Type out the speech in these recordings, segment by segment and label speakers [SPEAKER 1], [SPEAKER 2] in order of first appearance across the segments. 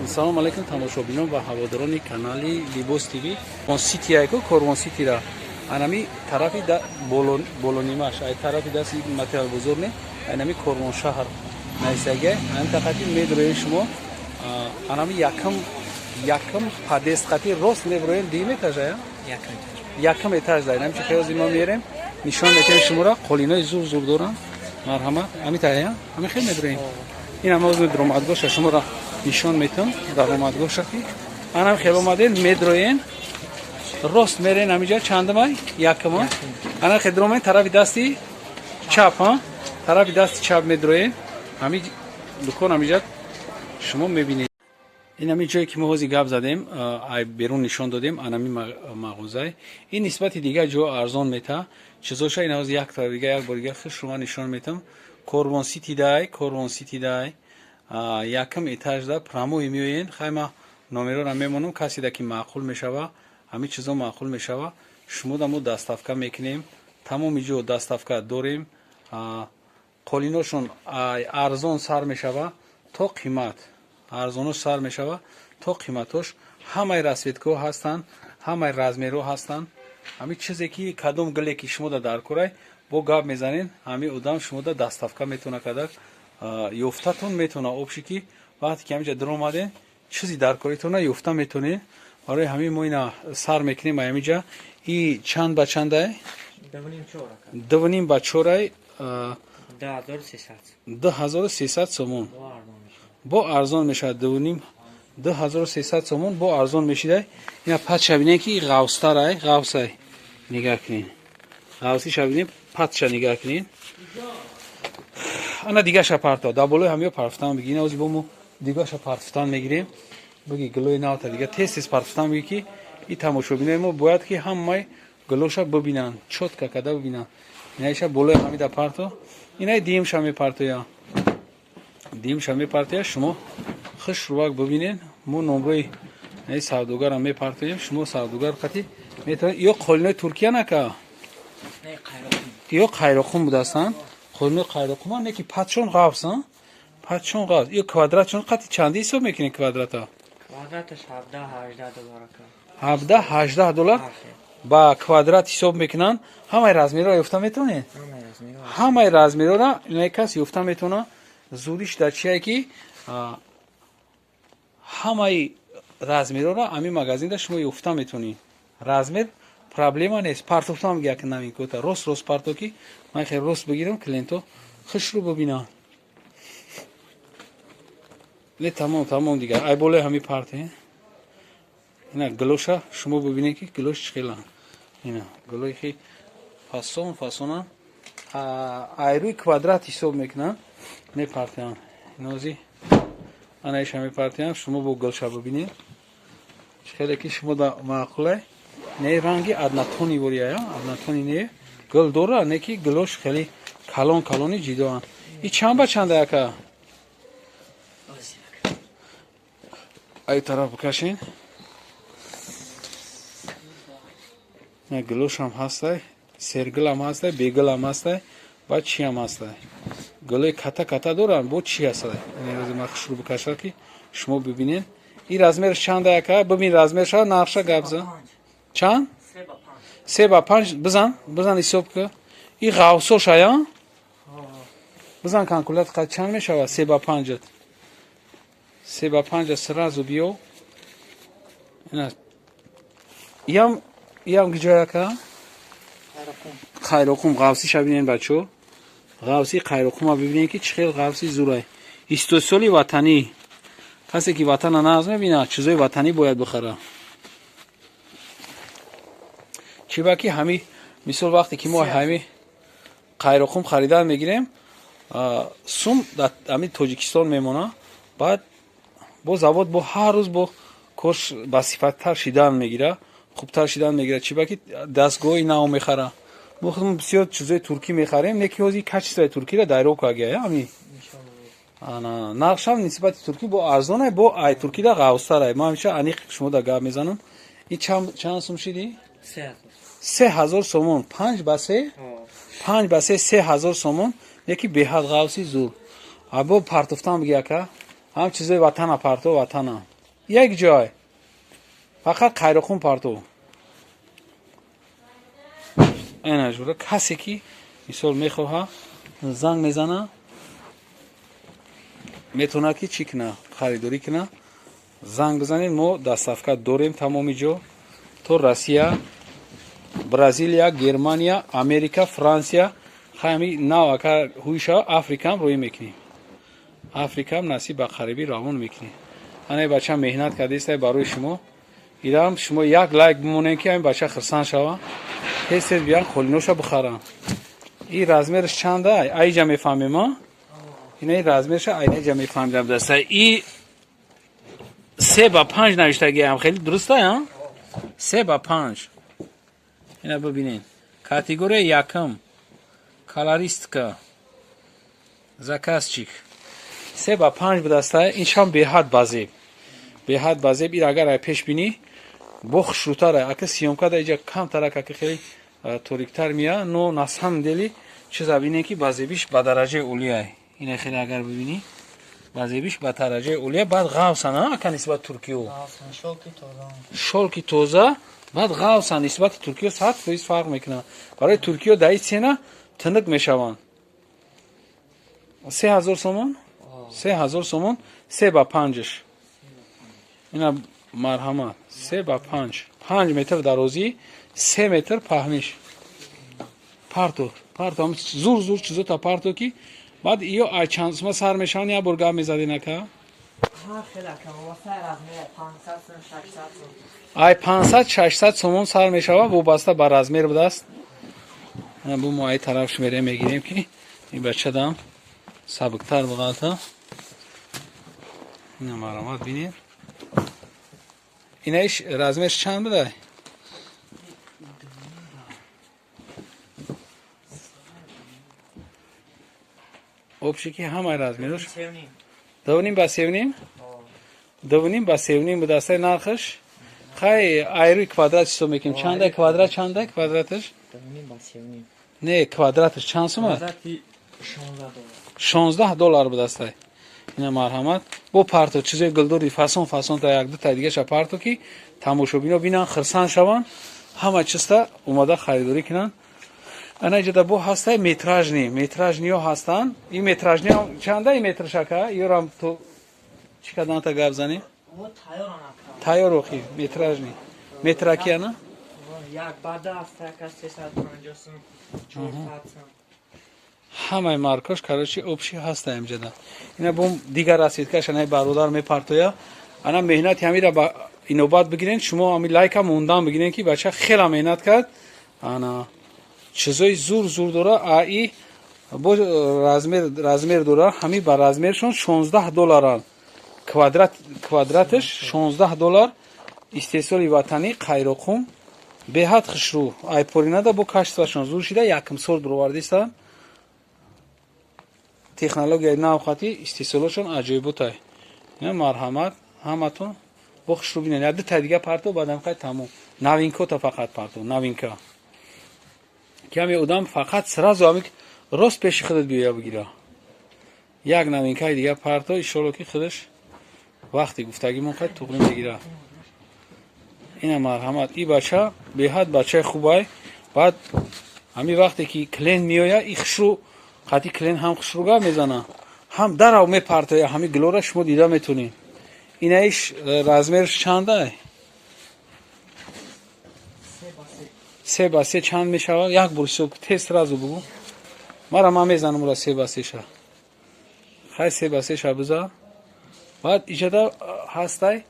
[SPEAKER 1] салом алайкум тамошобинон ва ҳаводорони канали Libos TV. Ситияку Корвон Ситира анами тарафи болонимаш ай тарафи дасти материал бузург не анами Корвон шаҳр найсага антақати медрои шумо анами якам падестқати рост невроен диметажая якам этаж дай нами чахёзи мо мерем нишон метем шумора қолинои зур дорам марҳамат амитая ами хел медроем ин амоз дромадгоша шумора нишон метам даромадгоша ки анам хел омаден медроен рост мерен амиҷа чандамай якама ана хедромен тарафи дасти чап тарафи дасти чап медроен ами дукон амиҷа шумо мебинед ин ами ҷое ки мо ҳози гап задем ай берун нишон додем анами мағозае ин нисбати дигар ҷо арзон мета чизоша ин ҳози як тараф дигар як бор дигар хиш шумо нишон метам Корвон Сити дай якам этаж да прамои меоен хайма номерора мемонам касе да ки маъқул мешава ҳами чизо маъқул мешава шумо да мо даставка мекунем тамоми ҷо даставка дорем қолиношон арзон сар мешава то қимат арзонош сар мешава то қиматош ҳамаи расветкаҳо ҳастанд ҳамаи размерҳо ҳастанд ҳами чизе ки кадом гуле ки шумо да дар корай бо гап мезанед ҳами одам шумо да даставка метавона кардак ёфтатон метавона обши ки вақте ки ҳамиҷа даромаден чизи даркоритона ёфта метавонед барои ҳамин мо ина сар мекунем ҳамиҷа и чанд ба чандай 2.5 ба 4 2300 сомон бо арзон мешавад 2300 сомон бо арзон мешидай ина пат шабинем ки ғавстарай ғавсай нигоҳ кунед ғавси шабинем патша нигоҳ кунед ана дигаша парто да болои ҳамё парфтан бигӣ ина ҳози бо мо дигаша парфтан мегирем биги гулои навта дига тез парфтан биги ки и тамошобинои мо бояд ки ҳамаи гулоша бибинанд чотка када бибинанд инаиша болои ҳамида парто инаи диимша мепартоя диимша мепартоя шумо хиш рувак бибинед мо номрои савдогарам мепартоем шумо савдогар қати метавонед ё қолинои туркия нака ё қайроқум будастанд қолинои қайроқума не ки патшон ғавс патшон ғавс ё квадратшон қати чанди ҳисоб мекунед квадратта
[SPEAKER 2] квадраташ $17
[SPEAKER 1] ба квадрат ҳисоб мекунанд ҳамаи размерро ёфта метавонед ҳамаи размерро инаи кас ёфта метавона зудиш дар чие ки ҳамаи размерро ами магазинда шумо ёфта метавонед размер проблема нест партофтам як навин кота рост парто ки ман хел рост бигирам клиенто хишро бибинанд не тамом дигар ай болои ҳами парте ина гулоша шумо бибинед ки гулош чхела ина гулои хи фасона айруи квадрат ҳисоб мекунанд мепартеанд инози анаиша мепартеанд шумо бо гулша бибинед чхеле ки шумо да маъқулай не ранги аднатони вория аднатони не гул дора не ки гулош хели калони ҷидоанд и чанд ба чанда яка ай тараф бикашен гулошам ҳастай сергилам ҳастай бегилам ҳастай ба чиам ҳастай гулои ката доранд бо чи ҳастай инерози ма хушрӯ бикаша ки шумо бибинед и размерш чанда яка бибин размерша нақша гапза чанд 3 ба 5 бизан ҳисоб ка и ғавсошая бизан калкулят қа чанд мешавад 3 ба 5 3 ба 5 сразу биё ям гиҷояка қайроқум ғавси шабинен бачо ғавси қайроқума бибинед ки чӣ хел ғавси зурай истосоли ватанӣ касе ки ватана нағз мебинад чизои ватанӣ бояд бихара чиба ки ҳами мисол вақте ки мо ҳами қайроқум харидан мегирем сум ҳами тоҷикистон мемона баъд бо завод бо ҳар рӯз бо корш ба сифаттар шидан мегира хубтар шидан мегира чиба ки дастгоҳи нав мехара мо худмон бисёр чизои туркӣ мехарем не ки ҳози качествои туркиро дайро кагия ҳами нақшам нисбати туркӣ бо арзонай бо ай туркида ғавстарай мо ҳамеша аниқ шумо да гап мезанам и чанд сум шиди 3000 сомон 5 ба 3 3000 сомон яки беҳад ғавси зур або партофтан бигяка ҳам чизои ватана парто ватана یک جای فقط خیرخون پارتو اینا جوره کسی که مثال میخواه زنگ میزنه میتونه که چی کنه خریداری کنه زنگ بزنید ما دستافکا داریم تمامی جا تو روسیه برزیلیا گرمانیا امریکا فرانسیا خیلی نه که هویشا افریقا هم روی میکنیم افریقا هم نصیب به خریبی روان میکنیم انای بچه مهنت کرده است برای شما ایران شما یک لایک بمونه که این بچه خرسان شوه هست بیان خولینوشا بخرم این رزمرش چنده ای جا میفهمیم ما این رزمرش ای جا میفهمیم دسته این 3 با 5 نوشتگی هم خیلی درسته ها 3 با 5 اینا ببینین کاتگوری یکم کالاریستکا زاکاسچیک 3 با 5 بدسته این شام بهاد بازیب این اگر پیش بینی بخ شروطاره اگه سیومکا در اینجا کم ترک که خیلی توریکتر میاد نو نسهم دلی چیز ببینین که بازیبیش به درجه اولیه این خیلی اگر ببینی بازیبیش به درجه اولیه بعد غاوسن ها که نسبت ترکیه شولکی توزه بعد غاوسن نسبت ترکیه 100% فرق میکنه برای ترکیه در این سینه تنک میشوند 3000 سومون 3000 سومون 3 با 5ش اینا مرحمت 3 با 5 متر درازی 3 متر پهنش پارتو هم زور چیزا تا پارتو کی بعد ایو ای چانس ما سر میشان یا برگا میزدی نکا
[SPEAKER 2] ها خیلی کم واسه رزمیر 500
[SPEAKER 1] ای 500 600 سومون سر میشوه وابسته به رزمیر بدست بو ما ای طرفش میره میگیریم که این بچه دام سبکتر بغلطه اینا مرامت بینید اینایش رزمش چند بده اوبشی که همه رزمیروش دونیم با سیونیم دونیم با سیونیم بدسته نرخش خیلی ایروی کوادرات چیزو میکنیم چنده کوادرات چنده کوادراتش نه کوادراتش چند سومه 16 دلار بدسته اینا مرحمت بو پارتو چیزای گلدوری فاسون تا یک دو تا دیگه پارتو کی تماشوبینو بینن خرسان شون همه چیستا اومده خریداری کنن انا اینجا بو هسته میتراژ نیو هستن این میتراژ نیو چنده این متر شکا یورم تو چیکار تا گاب زنی تایور روخی میتراژ نی متر کی انا
[SPEAKER 2] یک بادا است که 350 سوم 400 سوم
[SPEAKER 1] همه مارکاش کارچی اوبشی هسته اینجا اینا بوم دیگر رسید که شنای برادر میپارتویا انا مهنت همیرا با اینوبات بگیرین شما همی لایک هم موندن بگیرین که بچه خیلی مهنت کرد انا چیزای زور داره ای با رزمیر داره همی با رزمیرشون 16 دلارن کوادراتش 16 دلار استیصالی وطنی قیرقوم بهت خشرو ای پورینا دا بو کاشتشون زور شده یکم سال برواردیستن تکنولوژی نوخاتی استیصالشون عجیب بوده نه مرحمت همتون بخش رو بینید یاد تا دیگه پارتو بعدم خیلی تمام نوینکو تا فقط پارتو نوینکا کمی ادم فقط سراز آمیک راست پیش خودت بیا بگیره یک نوینکای دیگه پارتو ایشالله که خودش وقتی گفتگی من خیلی توقیم بگیره این مرحمت این بچه بهت بچه خوبه بعد همین وقتی که کلین میویا این خشرو قطعی کلین هم خشروگاه میزنه هم در او میپرته همین گلوره شما دیده میتونین اینایش رزمیرش چنده 3 با 3 چند میشه یک برسو تست رازو بگو مرا ما میزنم را 3 با 3 شه خیلی 3 با 3 شه بذار بعد اینجا هسته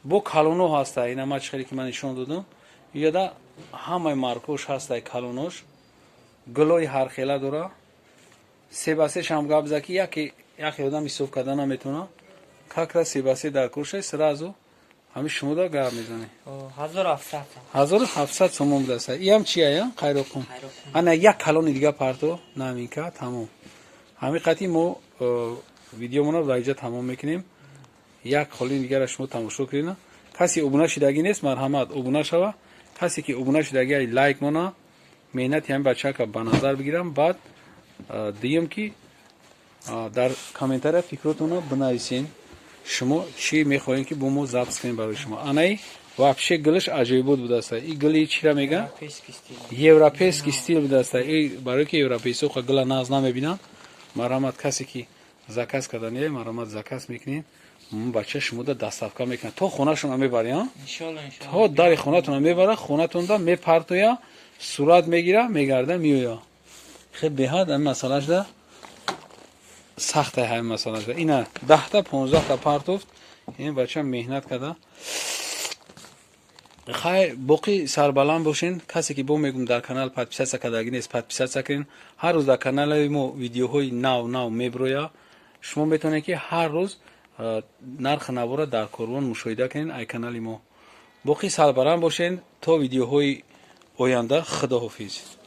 [SPEAKER 1] بو کالونو هسته اینا ما چخیلی که من نشون دادم اینجا همه مارکوش هسته کالونوش گلوی هر خیله داره 3 با 3 شام گاب زکی یکی آدم ایسوف کردن نمیتونه کاکرا 3 با 3 در کورشه سرازو همین شما دا گاب میزنه 1700 سومون بده سر این هم چیه یا خیرکم انا یک کالون دیگه پارتو نامینکا تمام همین قطعی ما ویدیو مونو رایجا تمام میکنیم یک خالین دیگه را شما تماشا کنین کسی ابونه شدگی نیست مرحمت ابونه شوه کسی که ابونه شدگی لایک مونه مهنت هم بچه که به نظر بگیرم بعد دیم که در کامنتر فکرتون رو بنویسین шумо чӣ мехоҳем ки бо мо забт кунем барои шумо. Анаи вообще гулаш аҷоибот будааста. И гули чира мегӯянд?
[SPEAKER 2] Европейский стиль.
[SPEAKER 1] Европейский стил будааста. И барое ки европейсо гула нағз намебинанд. Марҳамат, касе ки заказ карданӣ, марҳамат заказ мекунем. Бача шумода дастафка мекунад. То хонашона мебарӣ,
[SPEAKER 2] Иншалло.
[SPEAKER 1] то дари хонатона мебара, хонатонда мепартоя, сурат мегира, мегарда меоя. Хеле беҳад ҳамин масъалашда сахта ҳамин масъалашда. Ина 10 та 15 та партофт ин бача меҳнат карда. Хай боқӣ сарбаланд бошен. Касе ки бо мегум дар канал подписатсия кардаги нест, подписатсия кунед. Ҳар рӯз дар канали мо видеоҳои нав меброя. Шумо метавонед ки ҳар рӯз нархи навора дар Корвон мушоҳида кунед ай канали мо. Боқӣ сарбаланд бошен то видеоҳои оянда. Худоҳофиз.